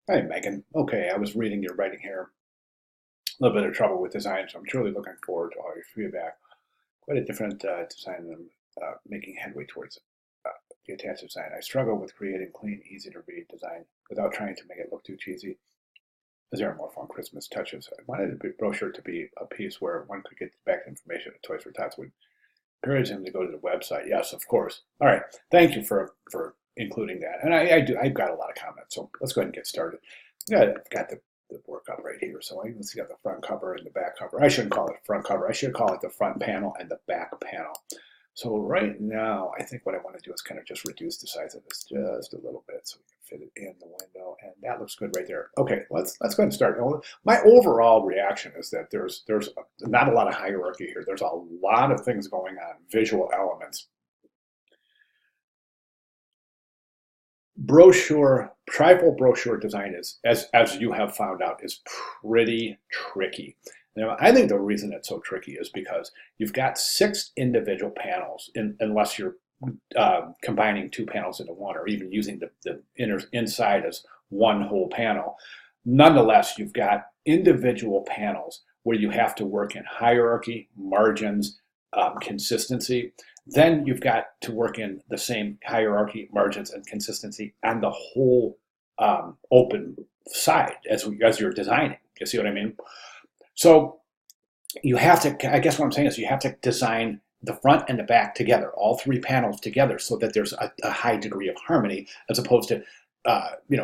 Hi, Megan. Okay, I was reading your writing here. A little bit of trouble with design, so I'm truly looking forward to all your feedback. Quite a different design, and making headway towards uh, the attached design. I struggle with creating clean, easy to read design without trying to make it look too cheesy. Is there more fun Christmas touches? I wanted the brochure to be a piece where one could get back information that Toys for Tots would encourage him to go to the website. Yes, of course. All right. Thank you for including that. And I do. I've got a lot of comments, so let's go ahead and get started. Yeah, I've got the work up right here. So I can see got the front cover and the back cover. I shouldn't call it front cover. I should call it the front panel and the back panel. So right now, I think what I want to do is kind of just reduce the size of this just a little bit so we can fit it in the window, and that looks good right there. Okay, let's go ahead and start. My overall reaction is that there's not a lot of hierarchy here. There's a lot of things going on, visual elements. Brochure, trifold brochure design is, as you have found out, is pretty tricky. Now, I think the reason it's so tricky is because you've got six individual panels, unless you're combining two panels into one, or even using the inside as one whole panel. Nonetheless, you've got individual panels where you have to work in hierarchy, margins, consistency. Then you've got to work in the same hierarchy, margins, and consistency on the whole open side as you're designing. You see what I mean? So you have to, I guess what I'm saying is you have to design the front and the back together, all three panels together, so that there's a high degree of harmony, as opposed to,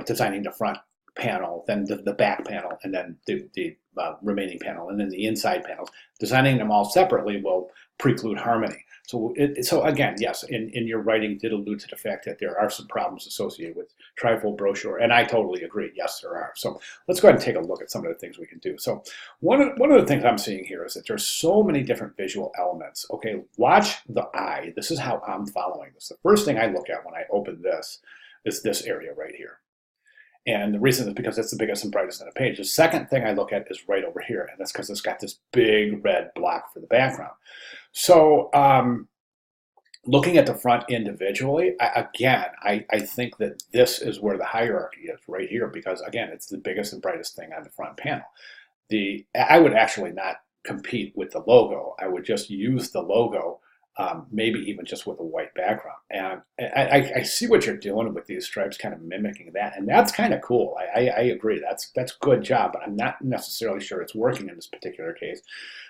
designing the front panel, then the back panel, and then the remaining panel, and then the inside panels. Designing them all separately will preclude harmony. So again, yes, in your writing did allude to the fact that there are some problems associated with trifold brochure, and I totally agree. Yes, there are. So let's go ahead and take a look at some of the things we can do. So one of the things I'm seeing here is that there's so many different visual elements. Okay, watch the eye. This is how I'm following this. The first thing I look at when I open this is this area right here. And the reason is because it's the biggest and brightest on the page. The second thing I look at is right over here, and that's because it's got this big red block for the background. So looking at the front individually, I think that this is where the hierarchy is right here, because again, it's the biggest and brightest thing on the front panel. I would actually not compete with the logo. I would just use the logo, maybe even just with a white background. And I see what you're doing with these stripes, kind of mimicking that, and that's kind of cool. I agree. That's good job, but I'm not necessarily sure it's working in this particular case.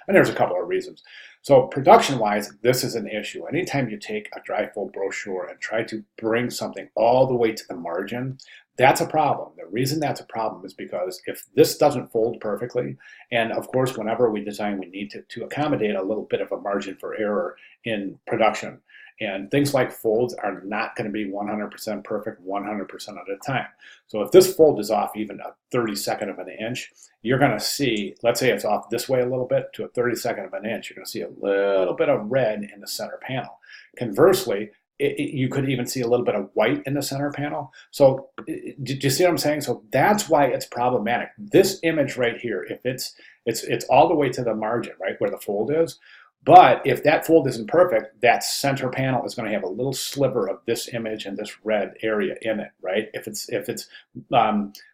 And there's a couple of reasons. So production-wise, this is an issue. Anytime you take a trifold brochure and try to bring something all the way to the margin, that's a problem. The reason that's a problem is because if this doesn't fold perfectly, and of course, whenever we design, we need to accommodate a little bit of a margin for error in production. And things like folds are not going to be 100% perfect 100% of the time. So if this fold is off even a 32nd of an inch, you're going to see, let's say it's off this way a little bit to a 32nd of an inch, you're going to see a little bit of red in the center panel. Conversely, you could even see a little bit of white in the center panel. So do you see what I'm saying? So that's why it's problematic. This image right here, if it's all the way to the margin, right, where the fold is, but if that fold isn't perfect, that center panel is going to have a little sliver of this image and this red area in it, right? If it's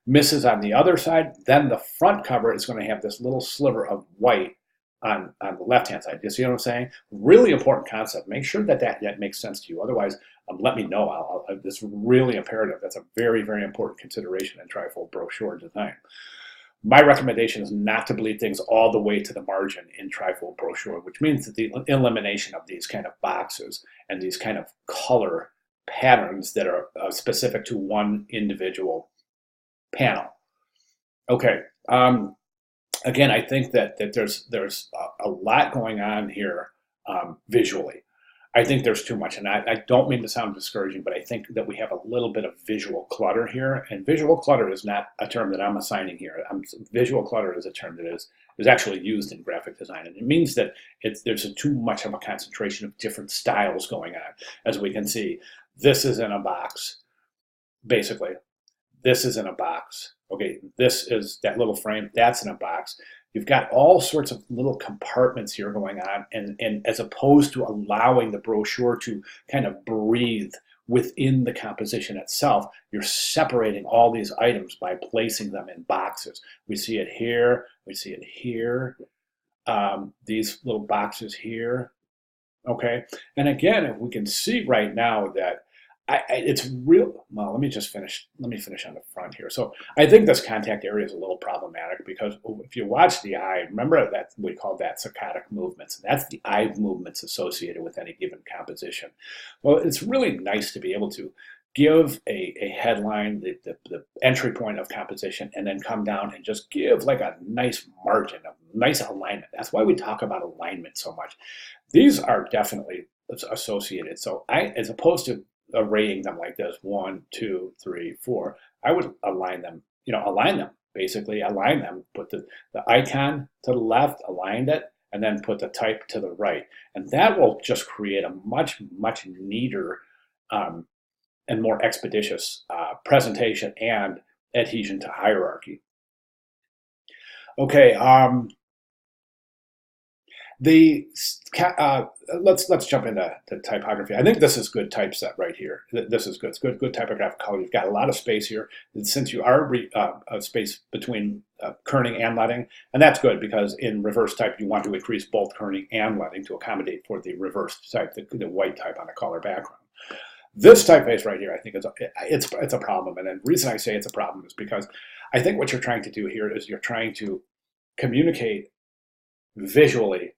misses on the other side, then the front cover is going to have this little sliver of white on the left-hand side. You see what I'm saying? Really important concept. Make sure that makes sense to you. Otherwise, let me know. It's really imperative. That's a very, very important consideration in trifold brochure design. My recommendation is not to bleed things all the way to the margin in trifold brochure, which means that the elimination of these kind of boxes and these kind of color patterns that are specific to one individual panel. Okay. Again, I think that there's a lot going on here visually. I think there's too much, and I don't mean to sound discouraging, but I think that we have a little bit of visual clutter here, and visual clutter is not a term that I'm assigning here. Visual clutter is a term that is actually used in graphic design, and it means that there's too much of a concentration of different styles going on. As we can see, this is in a box, basically. This is in a box. Okay, this is that little frame, that's in a box. You've got all sorts of little compartments here going on, and as opposed to allowing the brochure to kind of breathe within the composition itself, you're separating all these items by placing them in boxes. We see it here, we see it here, these little boxes here, okay? And again, if we can see right now that it's real, well, let me finish on the front here. So I think this contact area is a little problematic because if you watch the eye, remember that we call that saccadic movements. That's the eye movements associated with any given composition. Well, it's really nice to be able to give a headline, the entry point of composition, and then come down and just give like a nice margin, a nice alignment. That's why we talk about alignment so much. These are definitely associated. So as opposed to arraying them like this, 1, 2, 3, 4, I would align them, basically align them, put the icon to the left, aligned it, and then put the type to the right. And that will just create a much, much neater and more expeditious presentation and adhesion to hierarchy. Okay, let's jump into typography. I think this is good typeset right here. This is good. It's good typographic color. You've got a lot of space here. And since you are space between kerning and leading, and that's good because in reverse type you want to increase both kerning and leading to accommodate for the reverse type, the white type on a color background. This typeface right here, I think it's a problem. And the reason I say it's a problem is because I think what you're trying to do here is you're trying to communicate visually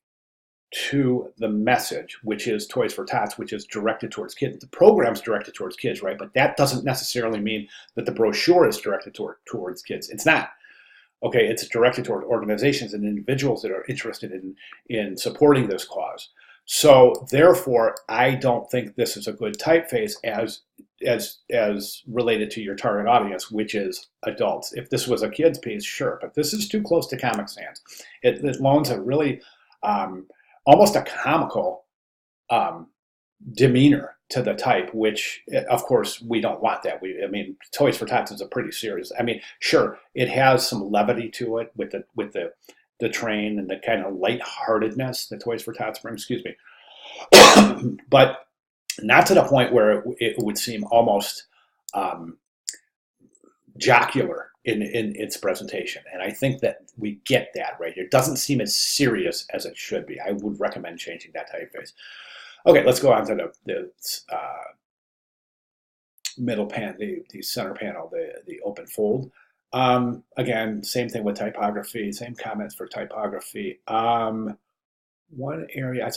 to the message, which is Toys for Tots, which is directed towards kids. The program's directed towards kids, right? But that doesn't necessarily mean that the brochure is directed towards kids. It's not. Okay, it's directed toward organizations and individuals that are interested in supporting this cause. So therefore, I don't think this is a good typeface as related to your target audience, which is adults. If this was a kids piece, sure, but this is too close to Comic Sans. It loans a really almost a comical demeanor to the type, which of course we don't want that. I mean, Toys for Tots is a pretty serious. I mean, sure, it has some levity to it with the train and the kind of lightheartedness that Toys for Tots brings. Excuse me, but not to the point where it would seem almost jocular in its presentation. And I think that we get that right here. It doesn't seem as serious as it should be. I would recommend changing that typeface. Okay, let's go on to the middle panel, the center panel, the open fold. Again, same thing with typography, same comments for typography. One area,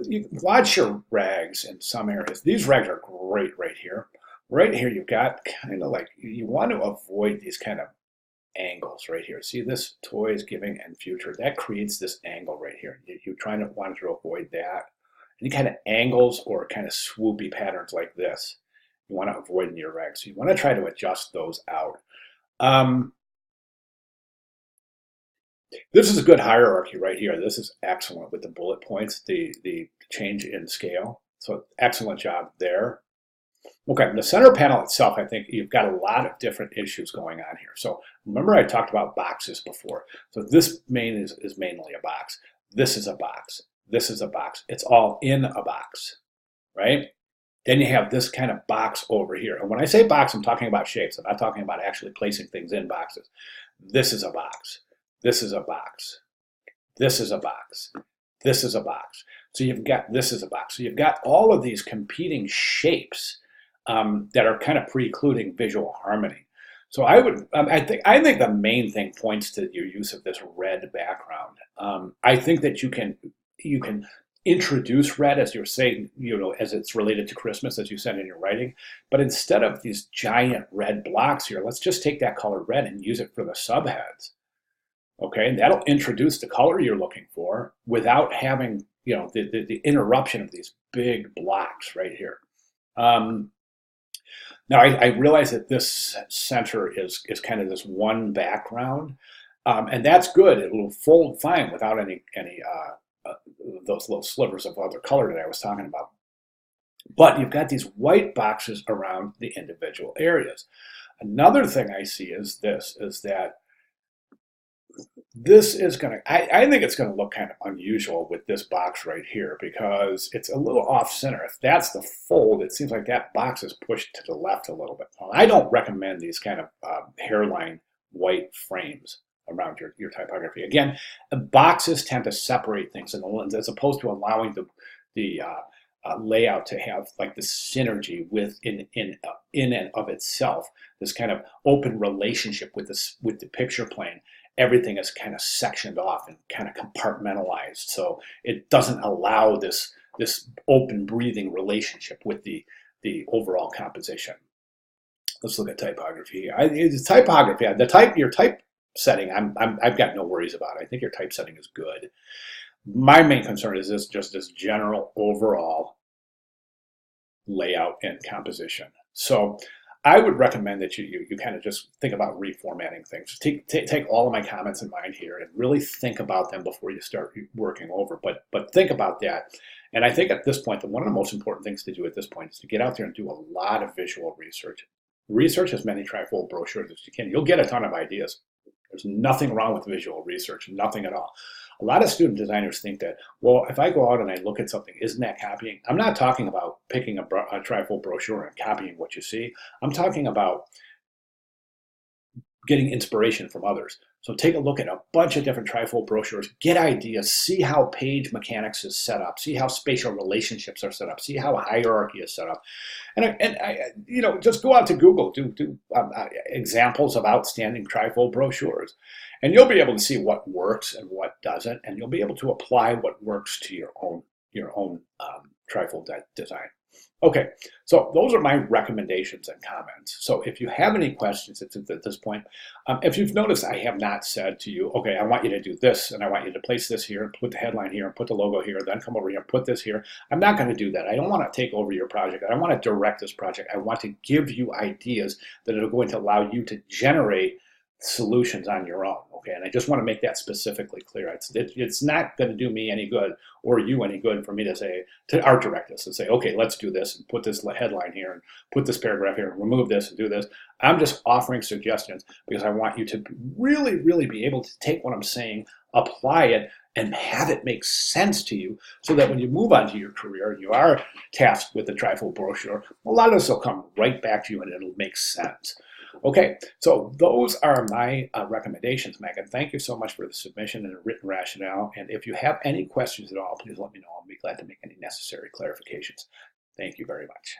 you watch your rags in some areas. These rags are great right here. Right here, you've got kind of like, you want to avoid these kind of angles right here. See this toys, giving, and future? That creates this angle right here. You're trying to want to avoid that. Any kind of angles or kind of swoopy patterns like this, you want to avoid in your rags. So you want to try to adjust those out. This is a good hierarchy right here. This is excellent with the bullet points, the change in scale. So excellent job there. Okay, the center panel itself, I think you've got a lot of different issues going on here. So remember I talked about boxes before. So this is mainly a box. This is a box. This is a box. It's all in a box, right? Then you have this kind of box over here. And when I say box, I'm talking about shapes. I'm not talking about actually placing things in boxes. This is a box. This is a box. This is a box. This is a box. So you've got, this is a box. So you've got all of these competing shapes that are kind of precluding visual harmony. So I think the main thing points to your use of this red background. I think that you can introduce red, as you're saying, as it's related to Christmas, as you said in your writing. But instead of these giant red blocks here, let's just take that color red and use it for the subheads. Okay, and that'll introduce the color you're looking for without having, the interruption of these big blocks right here. Now I realize that this center is kind of this one background, and that's good. It will fold fine without any those little slivers of other color that I was talking about. But you've got these white boxes around the individual areas. Another thing I see is that This is going to, I think it's going to look kind of unusual with this box right here because it's a little off center. If that's the fold, it seems like that box is pushed to the left a little bit. Well, I don't recommend these kind of hairline white frames around your typography. Again, boxes tend to separate things in the lens as opposed to allowing the layout to have like the synergy in and of itself, this kind of open relationship with the picture plane. Everything is kind of sectioned off and kind of compartmentalized, so it doesn't allow this open breathing relationship with the overall composition. Let's look at typography. It's typography. Your type setting, I've got no worries about. I think your type setting is good. My main concern is just this general overall layout and composition. So I would recommend that you kind of just think about reformatting things. Take all of my comments in mind here and really think about them before you start working over. But think about that. And I think at this point, one of the most important things to do at this point is to get out there and do a lot of visual research. Research as many trifold brochures as you can. You'll get a ton of ideas. There's nothing wrong with visual research, nothing at all. A lot of student designers think that, well, if I go out and I look at something, isn't that copying? I'm not talking about picking a trifold brochure and copying what you see. I'm talking about getting inspiration from others. So take a look at a bunch of different trifold brochures, get ideas, see how page mechanics is set up, see how spatial relationships are set up, see how hierarchy is set up. Just go out to Google, do examples of outstanding trifold brochures, and you'll be able to see what works and what doesn't, and you'll be able to apply what works to your own trifold design. Okay, so those are my recommendations and comments. So if you have any questions at this point, if you've noticed, I have not said to you, okay, I want you to do this, and I want you to place this here, and put the headline here, and put the logo here, then come over here and put this here. I'm not going to do that. I don't want to take over your project. I don't want to direct this project. I want to give you ideas that are going to allow you to generate solutions on your own. Okay, and I just want to make that specifically clear. It's not going to do me any good or you any good for me to say, to art direct this and say, okay, let's do this and put this headline here and put this paragraph here and remove this and do this. I'm just offering suggestions because I want you to really, really be able to take what I'm saying, apply it, and have it make sense to you so that when you move on to your career and you are tasked with the trifold brochure, a lot of this will come right back to you and it'll make sense. Okay, so those are my recommendations, Megan. Thank you so much for the submission and the written rationale. And if you have any questions at all, please let me know. I'll be glad to make any necessary clarifications. Thank you very much.